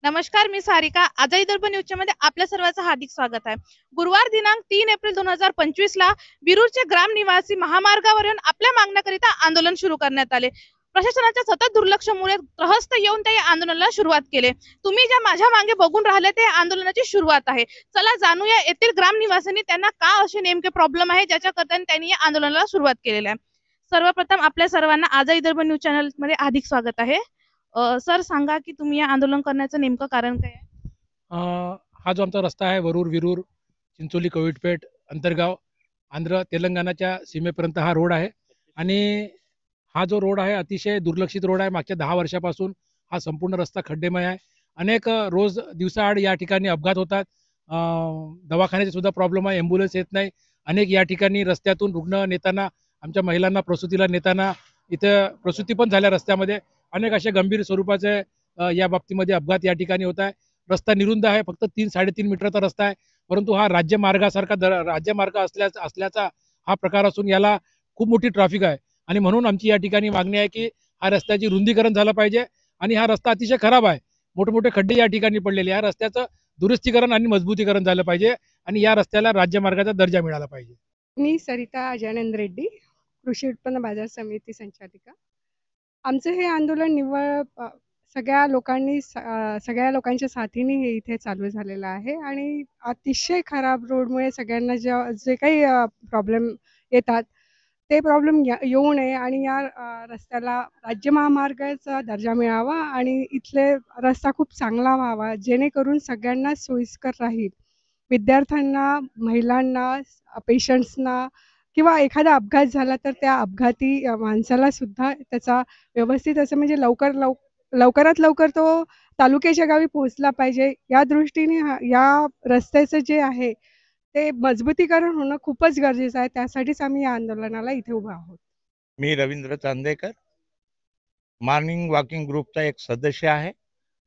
नमस्कार, मी सारिका. आजही दर्पण न्यूजमध्ये आपल्या सर्वांचं हार्दिक स्वागत आहे. गुरुवार दिनांक 3 एप्रिल 2025 ला विरूरचे ग्राम निवासी महामार्गावरून आपल्या मागण्याकरिता आंदोलन सुरू करण्यात आले. प्रशासनाच्या सतत दुर्लक्षामुळे त्रहस्थ येऊन त्या आंदोलनाला सुरुवात केली. तुम्ही ज्या माझ्या मागे बघून राहिले ते आंदोलनाची सुरुवात आहे. चला जाणूया येथील ग्राम निवासींनी त्यांना का असे नेमके प्रॉब्लेम आहे ज्याच्याकरता त्यांनी या आंदोलनाला सुरुवात केलेली आहे. सर्वप्रथम आपल्या सर्वांना आजही दर्पण न्यूज चॅनल मध्ये हार्दिक स्वागत आहे. सर सांगा की तुम्ही या आंदोलन करण्याचं नेमकं कारण काय आहे? हा जो आमचा रस्ता आहे वरूर विरूर चिंचोली कविटपेठ अंतरगाव आंध्र तेलंगणाच्या सीमेपर्यंत हा रोड आहे आणि हा जो रोड आहे अतिशय दुर्लक्षित रोड आहे. मागच्या 10 वर्षापासून हा संपूर्ण रस्ता खड्डेमय आहे. अनेक रोज दिवसाआड या ठिकाणी अपघात होतात. दवाखान्याचे सुद्धा प्रॉब्लेम आहे. ॲम्ब्युलन्स येत नाही. अनेक या ठिकाणी रस्त्यातून रुग्ण नेताना आमच्या महिलांना प्रसूतीला नेताना इथं प्रसूती पण झाल्या रस्त्यामध्ये. अनेक असे गंभीर स्वरूपाचे या बाबतीमध्ये अपघात या ठिकाणी होत आहे. रस्ता निरुंद आहे. फक्त 3-3.5 मीटरचा रस्ता आहे. परंतु हा राज्यमार्गासारखा राज्यमार्ग असल्याचा हा प्रकार असून याला खूप मोठी ट्रॅफिक आहे आणि म्हणून आमची या ठिकाणी मागणी आहे की हा रस्त्याची रुंदीकरण झालं पाहिजे आणि हा रस्ता अतिशय खराब आहे. मोठे खड्डे या ठिकाणी पडलेले आहे. रस्त्याचं दुरुस्तीकरण आणि मजबूतीकरण झालं पाहिजे आणि या रस्त्याला राज्यमार्गाचा दर्जा मिळाला पाहिजे. मी सरिता अजानंद रेड्डी, कृषी उत्पन्न बाजार समिती संचालिका. आमचं हे आंदोलन निव्वळ सगळ्या लोकांच्या साथीने हे इथे चालू झालेलं आहे आणि अतिशय खराब रोडमुळे सगळ्यांना जे काही प्रॉब्लेम येतात ते प्रॉब्लेम येऊ नये आणि या रस्त्याला राज्य महामार्गाचा दर्जा मिळावा आणि इथले रस्ता खूप चांगला व्हावा जेणेकरून सगळ्यांना सोयीस्कर राहील. विद्यार्थ्यांना, महिलांना, पेशंट्सना किंवा एखादा अपघात झाला तर त्या अपघाती माणसाला सुद्धा त्याचा व्यवस्थित असं म्हणजे लवकरात लवकर तो तालुक्याच्या गावी पोहोचला पाहिजे. या दृष्टीने या रस्त्याचं जे आहे ते मजबूतीकरण होणं खूपच गरजेचं आहे. त्यासाठीच आम्ही या आंदोलनाला इथे उभा आहोत. मी रवींद्र चांदेकर, मॉर्निंग वॉकिंग ग्रुपचा एक सदस्य आहे.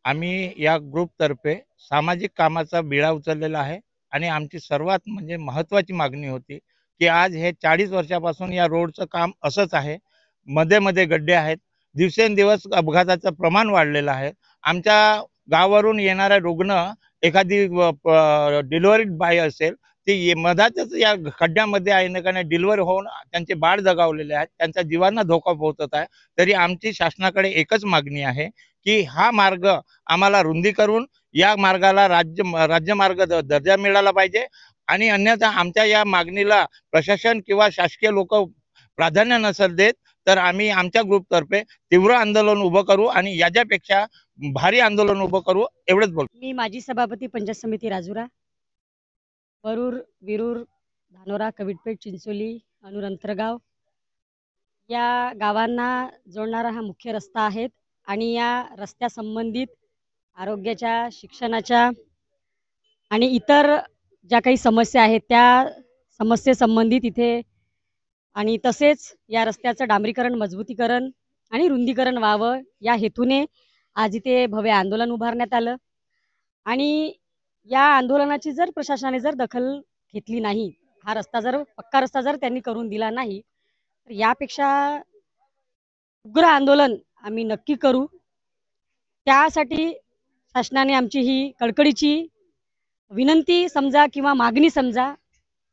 आम्ही या ग्रुपतर्फे सामाजिक कामाचा बिळा उचललेला आहे आणि आमची सर्वात म्हणजे महत्त्वाची मागणी होती की आज हे 40 वर्षापासून या रोडचं काम असंच आहे. मध्ये गड्डे आहेत. दिवसेंदिवस अपघाताचं प्रमाण वाढलेलं आहे. आमच्या गावावरून येणारा रुग्ण एखादी डिलिव्हरी बाय असेल ती मधातच या खड्ड्यामध्ये आहे डिलिव्हर होऊन त्यांचे बाळ दगावलेले आहेत. त्यांच्या जीवांना धोका पोहोचत आहे. तरी आमची शासनाकडे एकच मागणी आहे की हा मार्ग आम्हाला रुंदी करून या मार्गाला राज्यमार्ग दर्जा मिळाला पाहिजे आणि अन्यथा आमच्या या मागणीला प्रशासन किंवा शासकीय लोक प्राधान्य नसेल देत तर आम्ही आमच्या ग्रुपतर्फे तीव्र आंदोलन उभं करू आणि याच्यापेक्षा भारी आंदोलन उभं करू एवढंच बोलतो. मी माजी सभापती पंचायत समिती राजुरा, वरूर विरूर धानोरा कविटपेठ चिंचोली अनूर अंतरगाव या गावांना जोडणारा हा मुख्य रस्ता आहे आणि या रस्त्यासंबंधित आरोग्याच्या, शिक्षणाच्या आणि इतर ज्या काही समस्या आहेत त्या समस्येसंबंधित इथे आणि तसेच या रस्त्याचं डांबरीकरण, मजबूतीकरण आणि रुंदीकरण व्हावं या हेतूने आज इथे भव्य आंदोलन उभारण्यात आलं आणि या आंदोलनाची जर प्रशासनाने जर दखल घेतली नाही, हा रस्ता जर पक्का रस्ता जर त्यांनी करून दिला नाही तर यापेक्षा उग्र आंदोलन आम्ही नक्की करू. त्यासाठी शासनाने आमची ही कळकळीची विनंती समजा किंवा मागणी समजा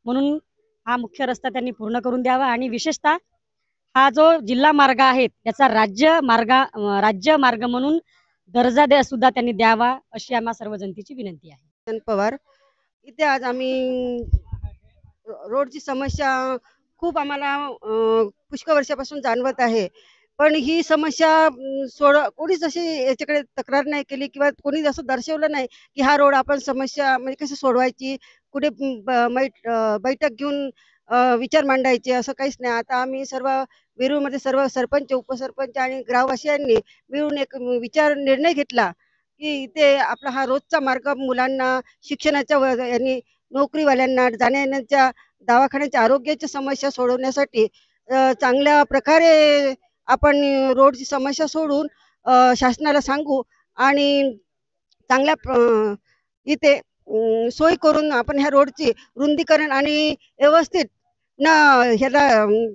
म्हणून हा मुख्य रस्ता त्यांनी पूर्ण करून द्यावा आणि विशेषतः हा जो जिल्हा मार्ग आहे त्याचा राज्य मार्ग म्हणून दर्जा सुद्धा त्यांनी द्यावा अशी आम्हा सर्व जनतेची विनंती आहे. पवार, इथे आज आम्ही रोडची समस्या खूप आम्हाला पुष्कळ वर्षापासून जाणवत आहे. पण ही समस्या कोणीच अशी याच्याकडे तक्रार नाही केली किंवा कोणी असं दर्शवलं नाही की हा रोड आपण समस्या म्हणजे कशी सोडवायची, कुठे बैठक घेऊन विचार मांडायचे असं काहीच नाही. आता आम्ही सर्व वेरूळमध्ये सर्व सरपंच, उपसरपंच आणि ग्रामवासियांनी मिळून एक निर्णय घेतला की इथे आपला हा रोजचा मार्ग मुलांना शिक्षणाच्या यांनी नोकरीवाल्यांना जाण्या-येण्याच्या दवाखान्याच्या आरोग्याच्या समस्या सोडवण्यासाठी चांगल्या प्रकारे आपण रोडची समस्या सोडून शासनाला सांगू आणि चांगल्या इथे सोय करून आपण ह्या रोडची रुंदीकरण आणि व्यवस्थित ह्याला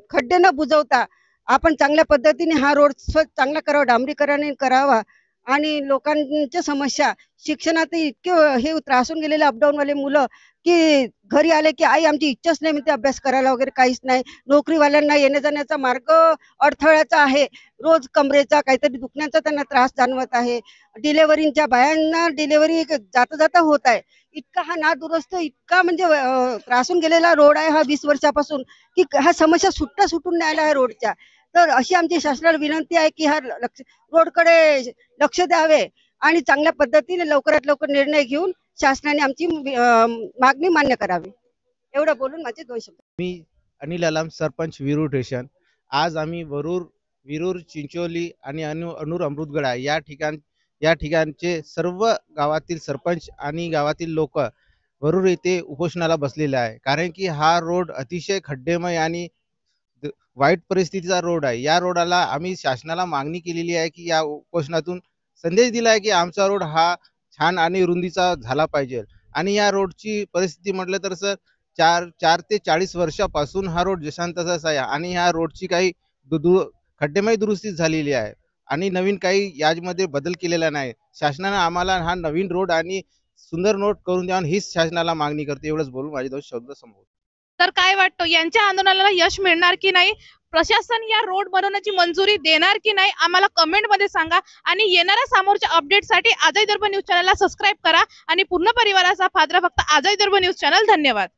खड्डे न बुजवता आपण चांगल्या पद्धतीने हा रोड चांगला करावा, डांबरीकरण करावा आणि लोकांच्या समस्या शिक्षणात इतके हे त्रासून गेलेले अपडाऊन वाले मुलं की घरी आले की आई आमची इच्छाच नाही म्हणते अभ्यास करायला वगैरे काहीच नाही. नोकरीवाल्यांना येण्या जाण्याचा मार्ग अडथळ्याचा आहे. रोज कमरेचा काहीतरी दुखण्याचा त्यांना त्रास जाणवत आहे. डिलेव्हरीच्या बायांना डिलेव्हरी जाता जाता होत आहे. इतका हा नादुरुस्त इतका म्हणजे त्रासून गेलेला रोड आहे हा 20 वर्षापासून की ह्या समस्या सुटून नाही आल्या आहे रोडच्या. तर अशी आमची शासनाला विनंती आहे की रोडकडे लक्ष द्यावे आणि चांगल्या पद्धतीने लवकरात लवकर निर्णय घेऊन शासनाने आमची मागणी मान्य करावी. एवढं बोलून माझे 2 शब्द. अनिल अलाम, सरपंच विरूर स्टेशन. आज आम्ही विरूर, चिंचोली आणि अनूर अमृतगडा या ठिकाणचे सर्व गावातील सरपंच आणि गावातील लोक वरूर येथे उपोषणाला बसलेले आहे. कारण की हा रोड अतिशय खड्डेमय आणि वाईट परिस्थितीचा रोड आहे. या रोडाला आम्ही शासनाला मागणी केलेली आहे की या उपोषणातून संदेश दिला आहे की आमचा रोड हा छान आणि रुंदीचा झाला पाहिजे. आणि या रोडची परिस्थिती म्हटलं तर सर 4 ते 40 वर्षापासून हा रोड जशान तसाच आहे आणि ह्या रोडची काही खड्डेमय दुरुस्ती झालेली आहे आणि नवीन काही यामध्ये बदल केलेला नाही. शासनाने आम्हाला हा नवीन रोड आणि सुंदर रोड करून द्यावा हीच शासनाला मागणी करते. एवढंच बोलून माझे 2 शब्द संपवतो. तर काय वाटतं यांच्या आंदोलनाला यश मिळणार की नाही? प्रशासन या रोड बनवण्याची मंजुरी देणार की नाही? आम्हाला कमेंट मध्ये सांगा आणि येणाऱ्या समोरच्या अपडेटसाठी आजही दर्पण न्यूज चॅनलला सबस्क्राईब करा आणि पूर्ण परिवाराचा पात्र फक्त आजही दर्पण न्यूज चॅनल. धन्यवाद.